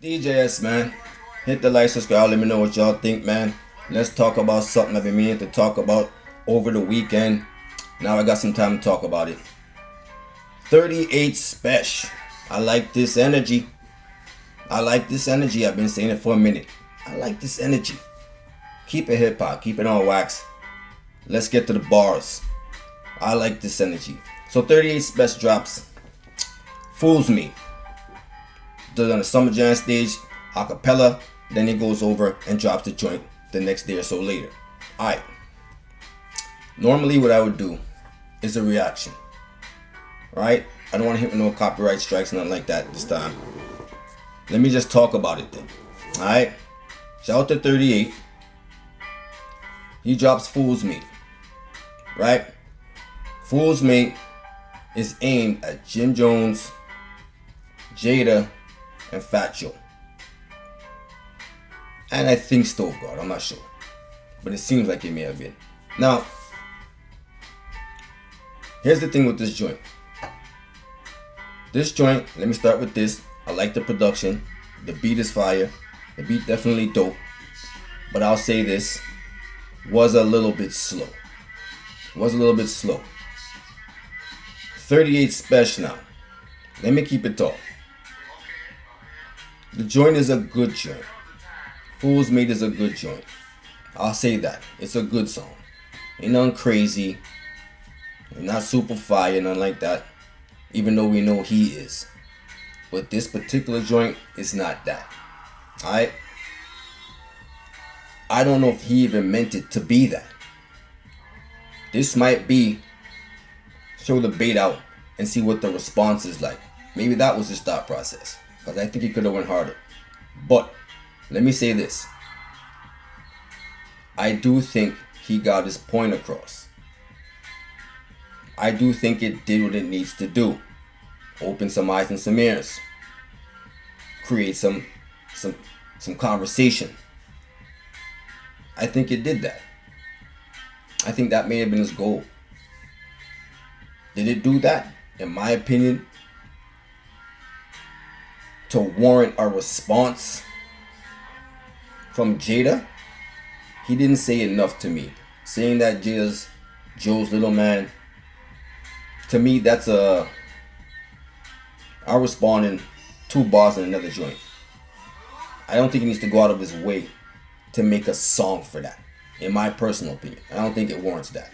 D.J.S, man. Hit the like, subscribe, let me know what y'all think, man. Let's talk about something I've been meaning to talk about over the weekend. Now I got some time to talk about it. 38 SPESH. I like this energy. I've been saying it for a minute. I like this energy. Keep it hip hop, keep it on wax. Let's get to the bars. I like this energy. So 38 SPESH drops. Fools Me. Does on the Summer Jam stage, a cappella, then he goes over and drops the joint the next day or so later. Alright. Normally what I would do is a reaction. Right? I don't want to hit with no copyright strikes, nothing like that this time. Let me just talk about it then. Alright? Shout out to 38. He drops Fools Me. Right? Fools Me is aimed at Jim Jones, Jada, and Fat Joe. And I think Stove God, I'm not sure. But it seems like it may have been. Now, here's the thing with this joint. This joint, let me start with this. I like the production. The beat is fire. The beat definitely dope. But I'll say this. Was a little bit slow. 38 SPESH now. Let me keep it tall. The joint is a good joint. Fools Me is a good joint. I'll say that. It's a good song. Ain't nothing crazy. Ain't not super fire, nothing like that. Even though we know he is. But this particular joint is not that. Alright? I don't know if he even meant it to be that. This might be throw the bait out and see what the response is like. Maybe that was his thought process. Because I think he could have went harder. But let me say this. I do think he got his point across. I do think it did what it needs to do. Open some eyes and some ears. Create some conversation. I think it did that. I think that may have been his goal. Did it do that? In my opinion, to warrant a response from Jada, he didn't say enough to me. Saying that Jada's Joe's little man, to me that's I respond in 2 bars in another joint. I don't think he needs to go out of his way to make a song for that. In my personal opinion, I don't think it warrants that.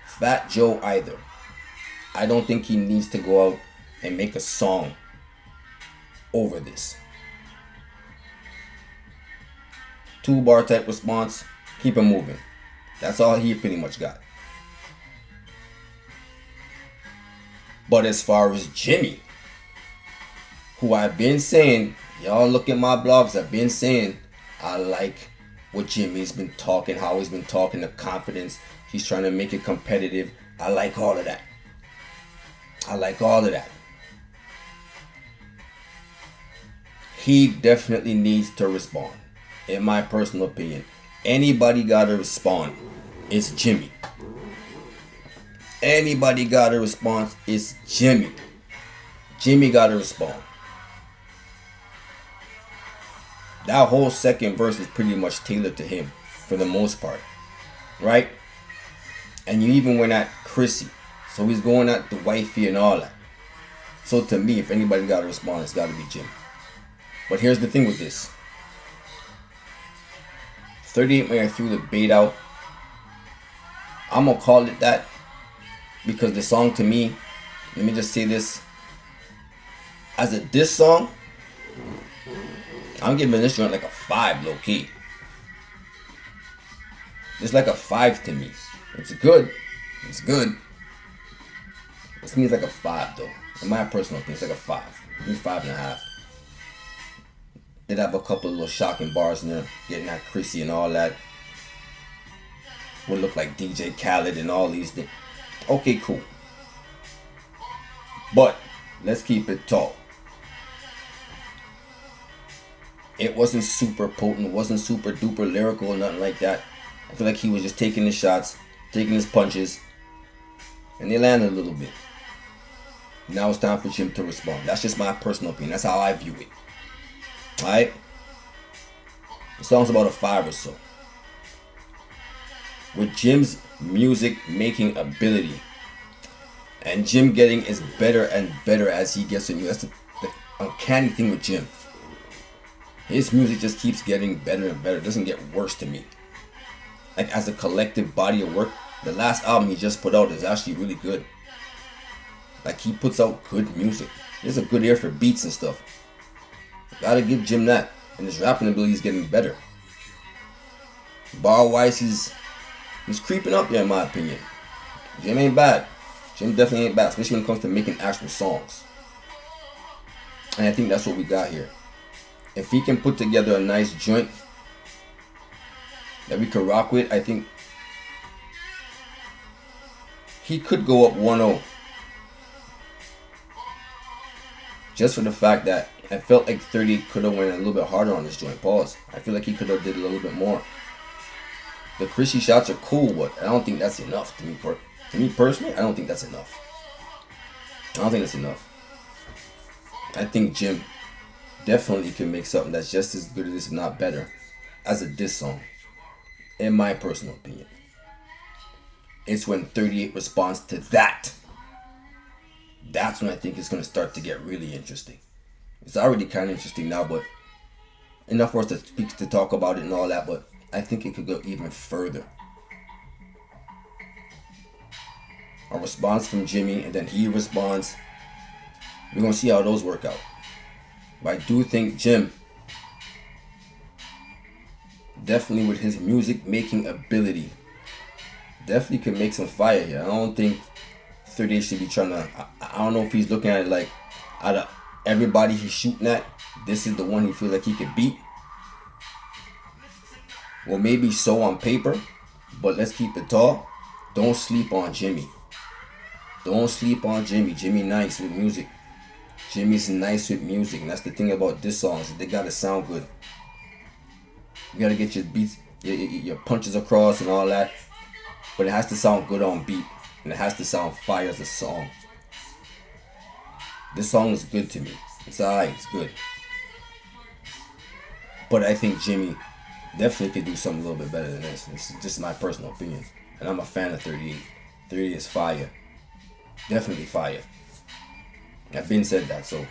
Fat Joe either. I don't think he needs to go out and make a song over this. 2-bar type response, keep it moving. That's all he pretty much got. But as far as Jimmy, who I've been saying, y'all look at my blogs, I've been saying I like what Jimmy's been talking, how he's been talking, the confidence. He's trying to make it competitive. I like all of that. He definitely needs to respond. In my personal opinion. Anybody gotta respond. It's Jimmy. Anybody got a response, it's Jimmy. Jimmy got to respond. That whole second verse is pretty much tailored to him for the most part. Right? And you even went at Chrissy. So he's going at the wifey and all that. So to me, if anybody got to respond, it's got to be Jimmy. But here's the thing with this. 38 may have threw the bait out. I'm going to call it that. Because the song to me, let me just say this. As a diss song, I'm giving this joint like a 5 low key. It's like a 5 to me. It's good. This means like a 5 though. In my personal opinion, it's like a 5. Maybe 5.5. Did have a couple of little shocking bars in there. Getting at Chrissy and all that. Would look like DJ Khaled and all these things. Okay, cool. But let's keep it tall. It wasn't super potent, wasn't super duper lyrical or nothing like that. I feel like he was just taking his shots, taking his punches, and they landed a little bit. Now it's time for Jim to respond. That's just my personal opinion. That's how I view it. Alright? The song's about a 5 or so. With Jim's music making ability. And Jim getting is better and better as he gets with music. That's the uncanny thing with Jim. His music just keeps getting better and better. It doesn't get worse to me. Like as a collective body of work, the last album he just put out is actually really good. Like he puts out good music. He has a good ear for beats and stuff. Gotta give Jim that. And his rapping ability is getting better. Bar wise, he's creeping up there in my opinion. Jim ain't bad. Jim definitely ain't bad, especially when it comes to making actual songs. And I think that's what we got here. If he can put together a nice joint that we could rock with, I think he could go up 1-0. Just for the fact that I felt like 30 could have went a little bit harder on this joint. Pause. I feel like he could have did a little bit more. The Chrissy shots are cool, but I don't think that's enough to me. To me personally, I don't think that's enough. I think Jim definitely can make something that's just as good as this, if not better, as a diss song. In my personal opinion. It's when 38 responds to that. That's when I think it's going to start to get really interesting. It's already kind of interesting now, but enough for us to talk about it and all that, but I think it could go even further. A response from Jimmy, and then he responds. We're going to see how those work out. But I do think Jim, definitely with his music making ability, definitely can make some fire here. I don't think 38 should be trying to, I don't know if he's looking at it like, out of everybody he's shooting at, this is the one he feels like he could beat. Well, maybe so on paper, but let's keep it tall. Don't sleep on Jimmy. Don't sleep on Jimmy. Jimmy nice with music. Jimmy's nice with music, and that's the thing about diss songs. They gotta sound good. You gotta get your beats, your punches across and all that, but it has to sound good on beat, and it has to sound fire as a song. This song is good to me. It's alright. It's good. But I think Jimmy definitely could do something a little bit better than this. It's just my personal opinion. And I'm a fan of 38. 38 is fire. Definitely fire. I've been said that, so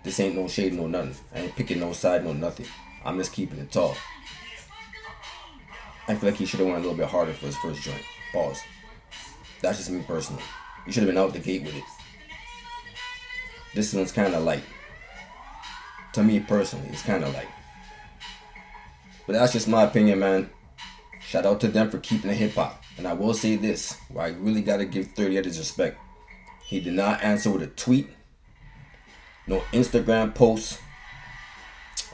this ain't no shade, no nothing. I ain't picking no side, no nothing. I'm just keeping it tall. I feel like he should have went a little bit harder for his first joint. Pause. That's just me personally. He should have been out the gate with it. This one's kind of light. To me personally, it's kind of light. But that's just my opinion, man. Shout out to them for keeping the hip hop. And I will say this, where I really got to give 38 his respect. He did not answer with a tweet. No Instagram posts.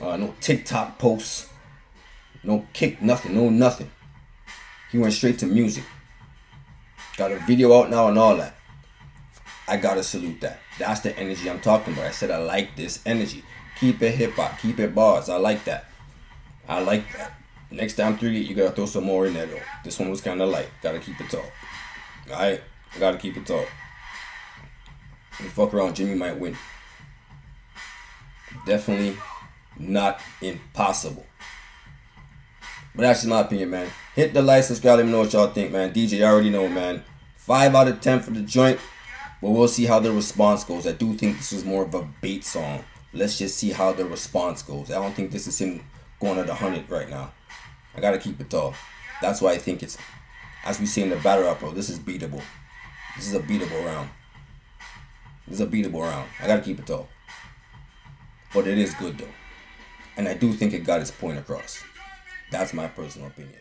No TikTok posts. No kick, nothing. No nothing. He went straight to music. Got a video out now and all that. I gotta salute that. That's the energy I'm talking about. I said I like this energy. Keep it hip hop. Keep it bars. I like that. I like that. Next time 38, you gotta throw some more in there though. This one was kind of light. Gotta keep it tall. Alright? I gotta keep it tall. If you fuck around, Jimmy might win. Definitely not impossible. But that's just my opinion, man. Hit the like, subscribe, let me know what y'all think, man. DJ, you already know, man. 5 out of 10 for the joint. But we'll see how the response goes. I do think this was more of a bait song. Let's just see how the response goes. I don't think this is him going at 100 right now. I gotta keep it tall. That's why I think it's, as we say in the battle rap, bro, this is beatable. This is a beatable round. This is a beatable round. I gotta keep it tall. But it is good though. And I do think it got its point across. That's my personal opinion.